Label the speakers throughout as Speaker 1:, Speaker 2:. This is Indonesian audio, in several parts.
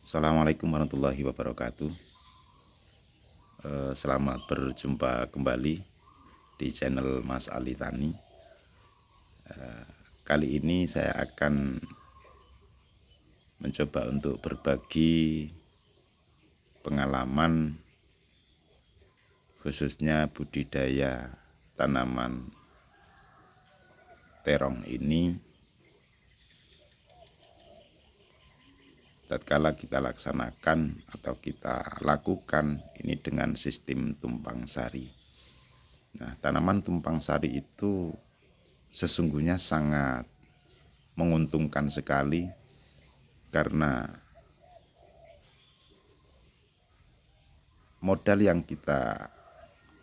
Speaker 1: Assalamualaikum warahmatullahi wabarakatuh. Selamat berjumpa kembali di channel Mas Ali Tani. Kali ini saya akan mencoba untuk berbagi pengalaman khususnya budidaya tanaman terong ini tatkala kita laksanakan atau kita lakukan ini dengan sistem tumpang sari. Nah, tanaman tumpang sari itu sesungguhnya sangat menguntungkan sekali karena modal yang kita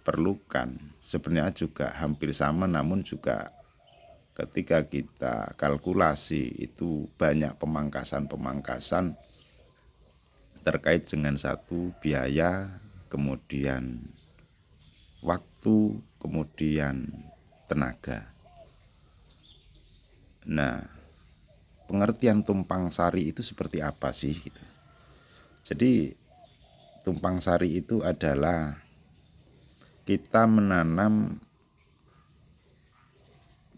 Speaker 1: perlukan sebenarnya juga hampir sama, namun juga ketika kita kalkulasi itu banyak pemangkasan terkait dengan satu biaya, kemudian waktu, kemudian tenaga. Nah, pengertian tumpang sari itu seperti apa sih? Jadi tumpang sari itu adalah kita menanam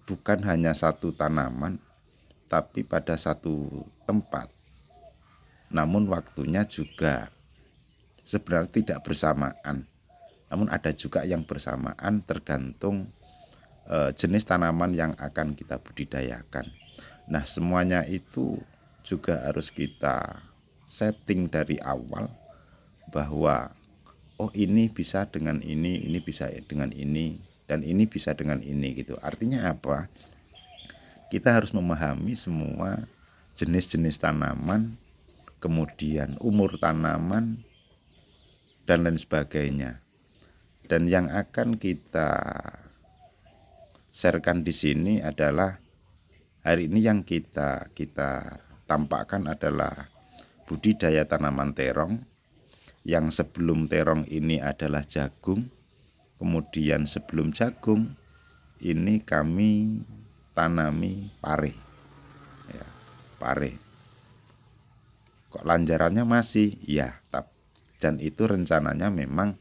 Speaker 1: bukan hanya satu tanaman, tapi pada satu tempat. Namun waktunya juga sebenarnya tidak bersamaan. Namun ada juga yang bersamaan tergantung jenis tanaman yang akan kita budidayakan. Nah, semuanya itu juga harus kita setting dari awal bahwa oh ini bisa dengan ini bisa dengan ini, dan ini bisa dengan ini gitu. Artinya apa? Kita harus memahami semua jenis-jenis tanaman, kemudian umur tanaman, dan lain sebagainya. Dan yang akan kita sharekan di sini adalah hari ini yang kita tampakkan adalah budidaya tanaman terong. Yang sebelum terong ini adalah jagung. Kemudian sebelum jagung ini kami tanami pare. Ya, pare. Kok lanjarannya masih? Ya, dan itu rencananya memang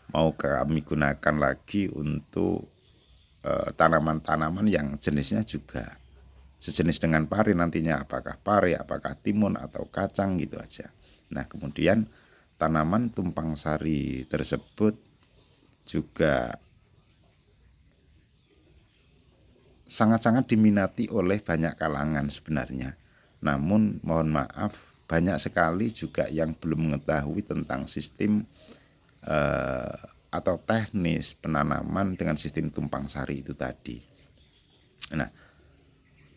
Speaker 1: mau kami gunakan lagi untuk tanaman-tanaman yang jenisnya juga sejenis dengan pare nantinya, apakah pare, apakah timun atau kacang gitu aja. Nah, kemudian tanaman tumpang sari tersebut juga sangat-sangat diminati oleh banyak kalangan sebenarnya. Namun mohon maaf, banyak sekali juga yang belum mengetahui tentang sistem atau teknis penanaman dengan sistem tumpang sari itu tadi. Nah,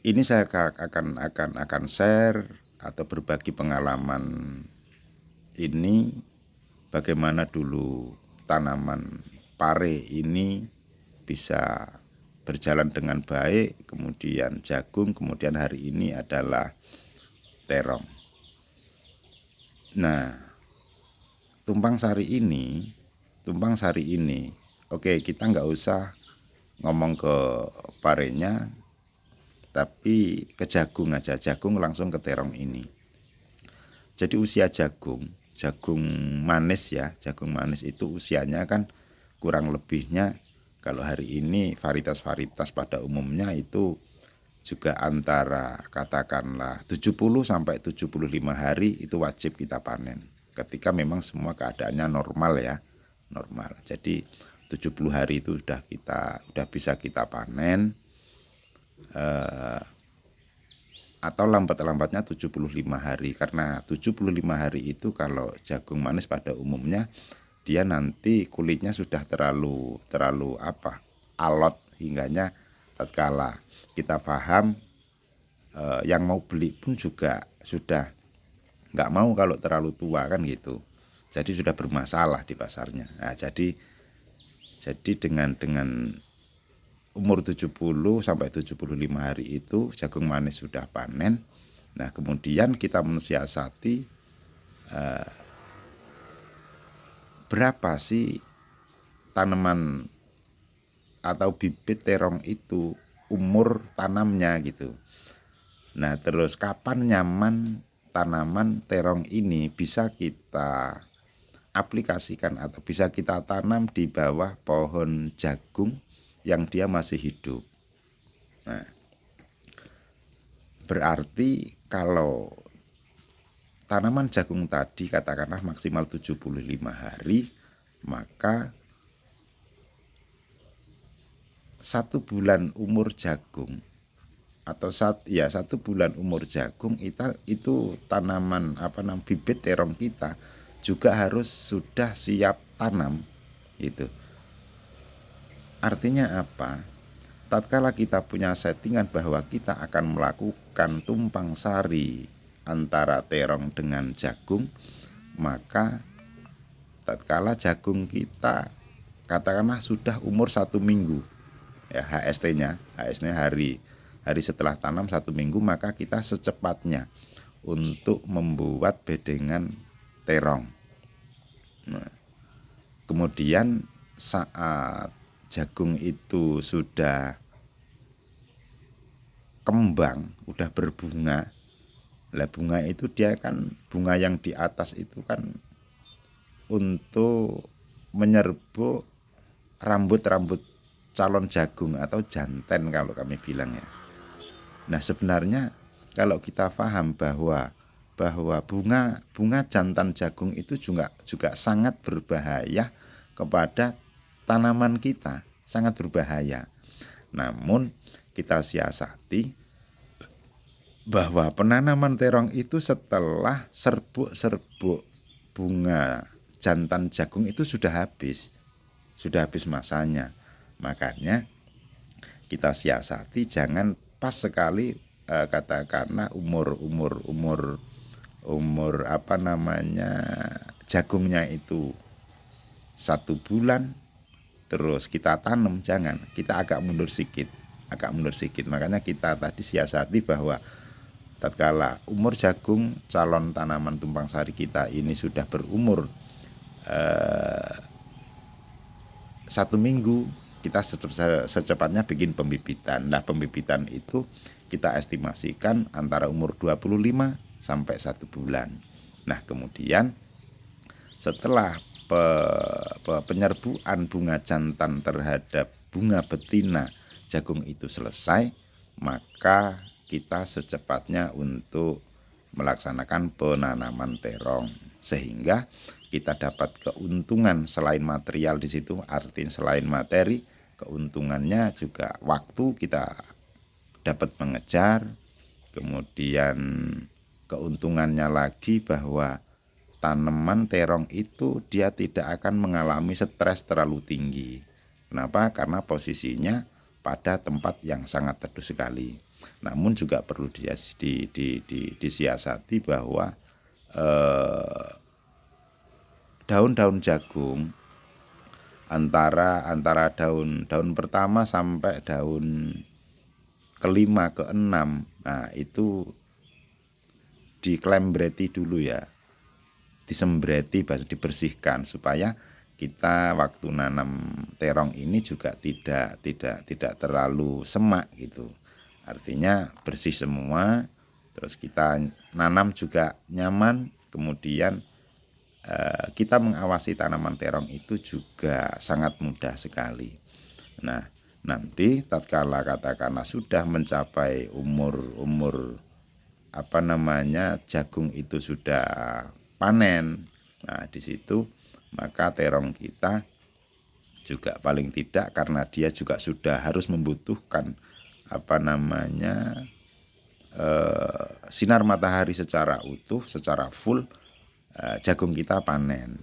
Speaker 1: ini saya akan share atau berbagi pengalaman ini bagaimana dulu tanaman pare ini bisa berjalan dengan baik, kemudian jagung, kemudian hari ini adalah terong. Nah, tumpang sari ini, oke, kita nggak usah ngomong ke parenya, tapi ke jagung aja, jagung langsung ke terong ini. Jadi usia jagung manis ya, jagung manis itu usianya kan kurang lebihnya kalau hari ini varietas-varietas pada umumnya itu juga antara katakanlah 70 sampai 75 hari itu wajib kita panen. Ketika memang semua keadaannya normal ya, normal. Jadi 70 hari itu udah bisa kita panen. Atau lambat-lambatnya 75 hari, karena 75 hari itu kalau jagung manis pada umumnya dia nanti kulitnya sudah terlalu alot, hingganya tatkala kita paham yang mau beli pun juga sudah nggak mau kalau terlalu tua kan gitu, jadi sudah bermasalah di pasarnya. Nah, jadi dengan umur 70 sampai 75 hari itu jagung manis sudah panen. Nah, kemudian kita mensiasati berapa sih tanaman atau bibit terong itu umur tanamnya gitu. Nah, terus kapan nyaman tanaman terong ini bisa kita aplikasikan atau bisa kita tanam di bawah pohon jagung yang dia masih hidup. Nah, berarti kalau tanaman jagung tadi katakanlah maksimal 75 hari, maka 1 bulan umur jagung atau 1 bulan umur jagung itu tanaman bibit terong kita juga harus sudah siap tanam gitu. Artinya apa? Tatkala kita punya settingan bahwa kita akan melakukan tumpang sari antara terong dengan jagung, maka tatkala jagung kita katakanlah sudah umur 1 minggu, ya HST-nya hari setelah tanam 1 minggu, maka kita secepatnya untuk membuat bedengan terong. Nah, kemudian saat jagung itu sudah kembang, udah berbunga, lah bunga itu dia kan bunga yang di atas itu kan untuk menyerbu rambut-rambut calon jagung atau janten kalau kami bilang ya. Nah sebenarnya kalau kita paham bahwa bunga jantan jagung itu juga sangat berbahaya kepada tanaman kita, sangat berbahaya. Namun kita siasati bahwa penanaman terong itu setelah serbuk bunga jantan jagung itu sudah habis masanya. Makanya kita siasati jangan pas sekali katakanlah umur jagungnya itu 1 bulan terus kita tanam, jangan, kita agak mundur sedikit. Makanya kita tadi siasati bahwa tatkala umur jagung calon tanaman tumpang sari kita ini sudah berumur 1 minggu, kita secepatnya bikin pembibitan. Nah pembibitan itu kita estimasikan antara umur 25 sampai 1 bulan. Nah kemudian setelah penyerbuan bunga jantan terhadap bunga betina jagung itu selesai, maka kita secepatnya untuk melaksanakan penanaman terong sehingga kita dapat keuntungan selain material di situ. Artinya selain materi, keuntungannya juga waktu kita dapat mengejar, kemudian keuntungannya lagi bahwa tanaman terong itu dia tidak akan mengalami stres terlalu tinggi. Kenapa? Karena posisinya pada tempat yang sangat teduh sekali. Namun juga perlu disiasati bahwa daun-daun jagung antara daun pertama sampai daun kelima keenam, nah itu diklembreti dulu ya, disembreti, dibersihkan supaya kita waktu nanam terong ini juga tidak terlalu semak gitu. Artinya bersih semua, terus kita nanam juga nyaman, kemudian kita mengawasi tanaman terong itu juga sangat mudah sekali. Nah nanti tatkala katakanlah sudah mencapai umur jagung itu sudah panen, nah di situ maka terong kita juga paling tidak, karena dia juga sudah harus membutuhkan sinar matahari secara utuh, secara full, jagung kita panen.